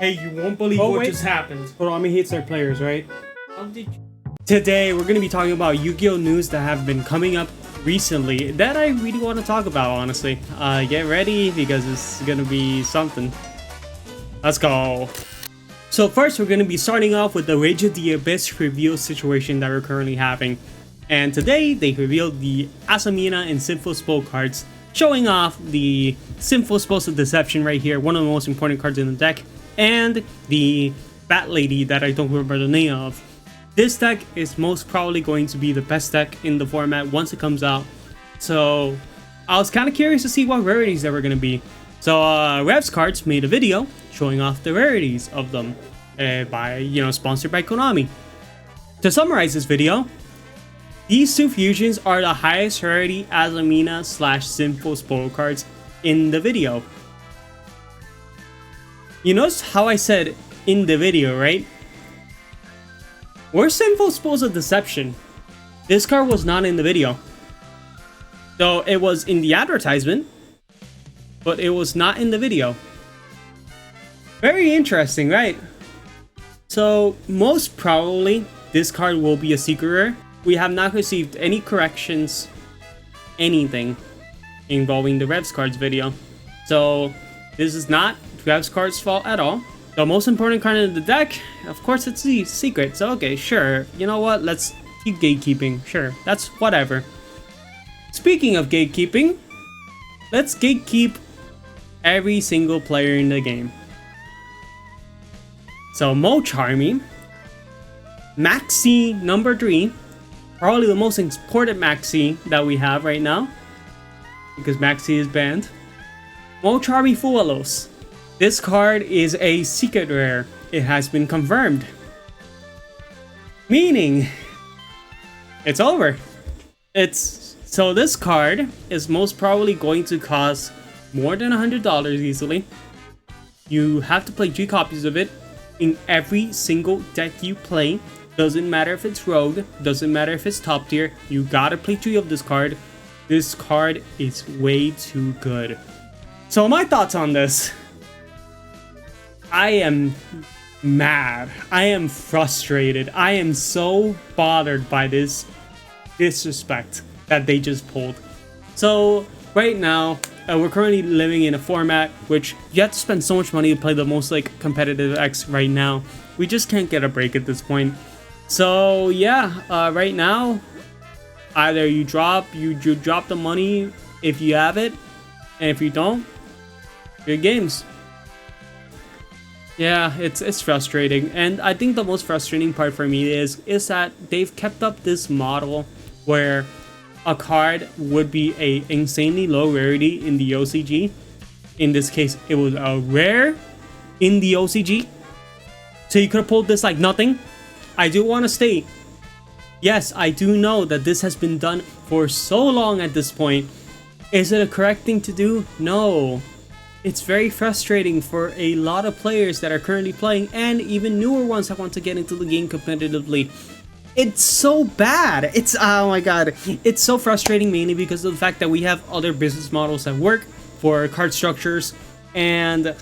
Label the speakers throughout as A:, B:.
A: Hey, you won't believe what just happened.
B: Hold on, let me hit their players, right?
A: How did you...
B: Today, we're going to be talking about Yugioh news that have been coming up recently that I really want to talk about, honestly. Get ready, because it's going to be something. Let's go. So first, we're going to be starting off with the Rage of the Abyss reveal situation that we're currently having. And today, they revealed the Asamina and Sinful Spoke cards, showing off the Sinful Spokes of Deception right here, one of the most important cards in the deck, and the Bat Lady that I don't remember the name of. This deck is most probably going to be the best deck in the format once it comes out. So I was kind of curious to see what rarities there were going to be. So Revs Cards made a video showing off the rarities of them, sponsored by Konami. To summarize this video, these two fusions are the highest rarity Asamina / Sinful Spoke cards in the video. You notice how I said in the video, right? Where's Sinful Spokes of Deception? This card was not in the video. So it was in the advertisement, but it was not in the video. Very interesting, right? So most probably this card will be a secret rare. We have not received any corrections, anything involving the Revs Cards video. So this is not Revs Cards' fault at all. The most important card in the deck, of course, it's the secret. So okay, sure. You know what? Let's keep gatekeeping. Sure, that's whatever. Speaking of gatekeeping, let's gatekeep every single player in the game. So Mulcharmy, Maxi number 3, probably the most important Maxi that we have right now, because Maxi is banned. Mulcharmy Fuwalos. This card is a secret rare. It has been confirmed. Meaning, it's over. So this card is most probably going to cost more than $100 easily. You have to play 3 copies of it in every single deck you play. Doesn't matter if it's rogue, doesn't matter if it's top tier, you gotta play 3 of this card. This card is way too good. So my thoughts on this. I am mad. I am frustrated. I am so bothered by this disrespect that they just pulled. So right now, we're currently living in a format which you have to spend so much money to play the most competitive X right now. We just can't get a break at this point. So yeah, right now, either you drop the money if you have it, and if you don't, good games. Yeah, it's frustrating, and I think the most frustrating part for me is that they've kept up this model where a card would be a insanely low rarity in the OCG. In this case, it was a rare in the OCG, so you could have pulled this like nothing. I do want to state, yes, I do know that this has been done for so long at this point. Is it a correct thing to do? No. It's very frustrating for a lot of players that are currently playing, and even newer ones that want to get into the game competitively. It's so bad. Oh my god. It's so frustrating, mainly because of the fact that we have other business models that work for card structures. And,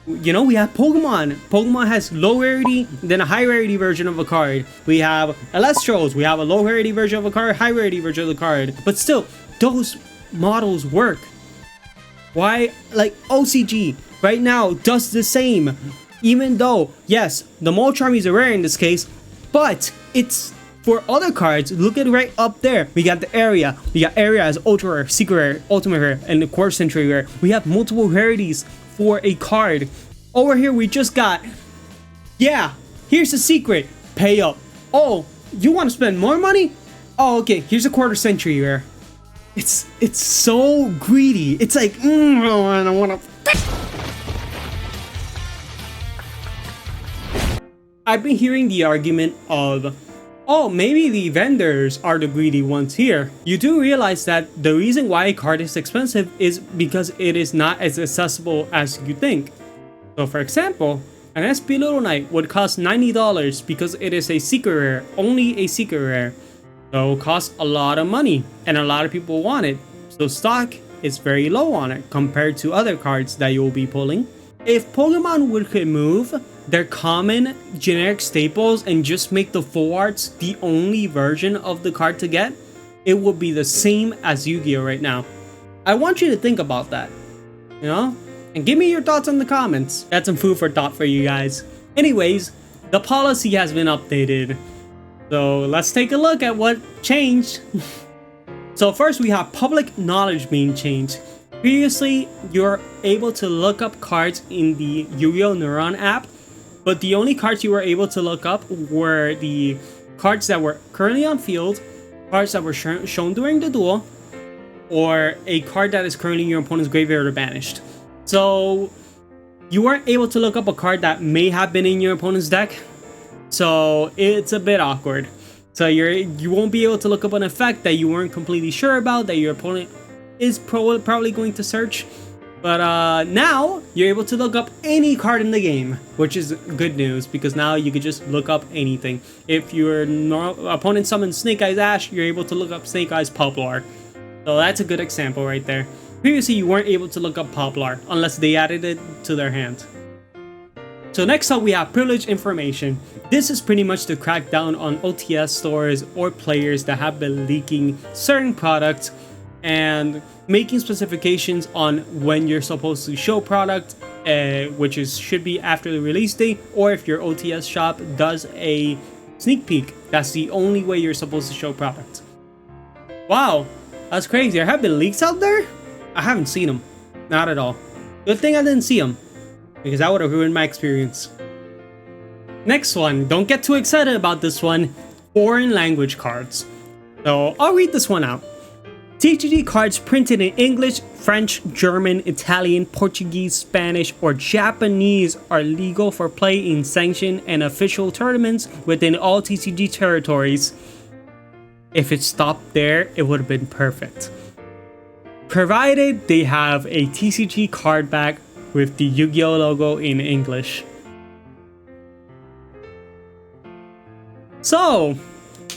B: you know, we have Pokemon. Pokemon has low rarity, then a high rarity version of a card. We have Elestros. We have a low rarity version of a card, high rarity version of the card. But still, those models work. Why, like OCG right now does the same, even though, yes, the Mulcharmy is a rare in this case, but it's for other cards. Look at it right up there. We got the area. We got area as ultra rare, secret rare, ultimate rare, and the quarter century rare. We have multiple rarities for a card. Over here, we just got, yeah, here's the secret. Pay up. Oh, you want to spend more money? Oh, okay, here's a quarter century rare. It's so greedy. It's like, I don't want to. I've been hearing the argument of, oh, maybe the vendors are the greedy ones here. You do realize that the reason why a card is expensive is because it is not as accessible as you think. So for example, an SP Little Knight would cost $90 because it is a secret rare, only a secret rare. So it costs a lot of money, and a lot of people want it. So stock is very low on it compared to other cards that you'll be pulling. If Pokemon would remove their common generic staples and just make the full arts the only version of the card to get, it would be the same as Yu-Gi-Oh right now. I want you to think about that, you know? And give me your thoughts in the comments. That's some food for thought for you guys. Anyways, the policy has been updated. So let's take a look at what changed. So first we have public knowledge being changed. Previously, you're able to look up cards in the Yu-Gi-Oh! Neuron app, but the only cards you were able to look up were the cards that were currently on field, cards that were shown during the duel, or a card that is currently in your opponent's graveyard or banished. So you weren't able to look up a card that may have been in your opponent's deck, so it's a bit awkward. So you won't be able to look up an effect that you weren't completely sure about that your opponent is probably going to search. But now you're able to look up any card in the game, which is good news because now you can just look up anything. If your opponent summons Snake Eyes Ash, you're able to look up Snake Eyes Poplar. So that's a good example right there. Previously, you weren't able to look up Poplar unless they added it to their hand. So next up, we have privileged information. This is pretty much to crack down on OTS stores or players that have been leaking certain products and making specifications on when you're supposed to show product, which should be after the release date, or if your OTS shop does a sneak peek, that's the only way you're supposed to show product. Wow, that's crazy. There have been leaks out there? I haven't seen them. Not at all. Good thing I didn't see them, because that would have ruined my experience. Next one, don't get too excited about this one. Foreign language cards. So I'll read this one out. TCG cards printed in English, French, German, Italian, Portuguese, Spanish, or Japanese are legal for play in sanctioned and official tournaments within all TCG territories. If it stopped there, it would have been perfect. Provided they have a TCG card back with the Yu-Gi-Oh logo in English. So,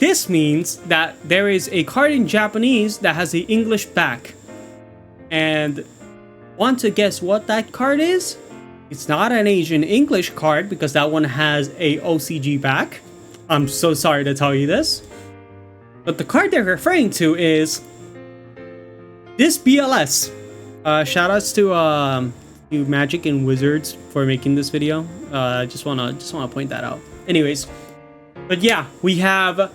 B: this means that there is a card in Japanese that has the English back. And want to guess what that card is? It's not an Asian English card because that one has a OCG back. I'm so sorry to tell you this. But the card they're referring to is this BLS. Shoutouts to Magic and Wizards for making this video. Just wanna point that out. Anyways, but yeah, we have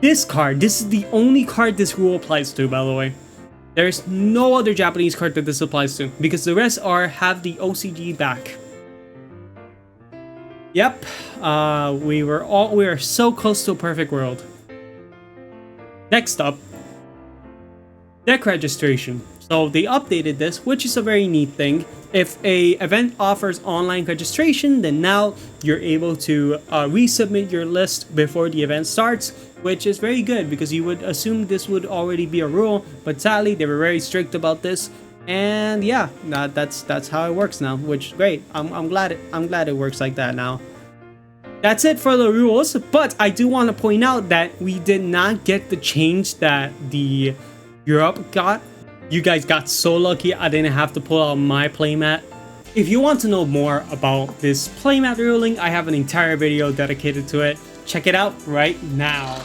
B: this card. This is the only card this rule applies to, by the way. There's no other Japanese card that this applies to because the rest have the OCG back. Yep, we are so close to a perfect world. Next up, deck registration. So they updated this, which is a very neat thing. If a event offers online registration, then now you're able to resubmit your list before the event starts, which is very good because you would assume this would already be a rule, but sadly they were very strict about this. And yeah, that's how it works now, which is great. I'm glad it works like that now. That's it for the rules, but I do want to point out that we did not get the change that the Europe got. You guys got so lucky I didn't have to pull out my playmat. If you want to know more about this playmat ruling, I have an entire video dedicated to it. Check it out right now.